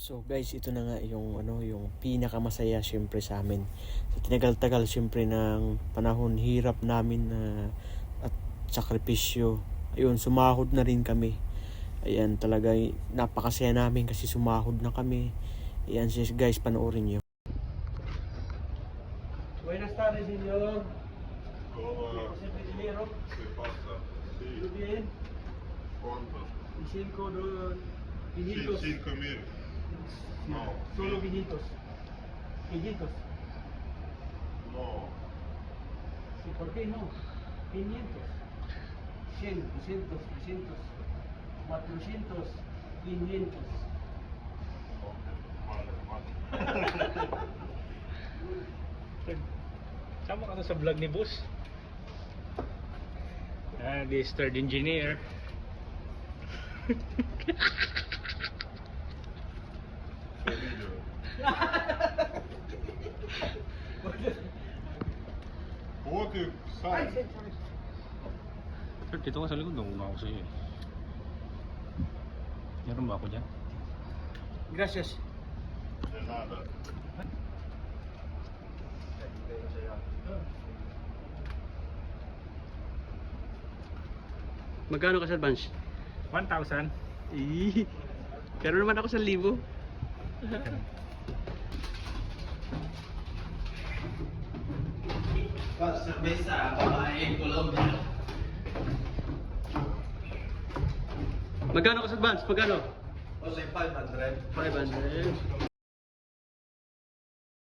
So guys, ito na nga yung yung pinakamasaya syempre sa amin. Sa tinagal-tagal syempre ng panahon hirap namin na at sakripisyo. Ayun, sumahod na rin kami. Ayan, talaga napakasaya namin kasi sumahod na kami. Ayan guys, panoorin niyo. Buenas tardes, señor. José Pedinero. ¿Qué pasa? Sí. ¿Todo bien? ¿Cuánto? Y 500. 5.000. No. Solo 500. 500. No. Sí, ¿por qué no? 500. 100, 200, 300, 400, 500. Vale. Sama ka na sa vlog ni boss. This third engineer. Вот и сам. Sir, dito ka sa likod. Nauna ako sa'yo eh. Meron ba ako dyan? Gracias. Не надо. Magkano ka sa advance? 1,000. Pero naman ako 1,000. Cerveza, babae, Colombia. Magkano ka sa advance? Magkano? O say 500. 500.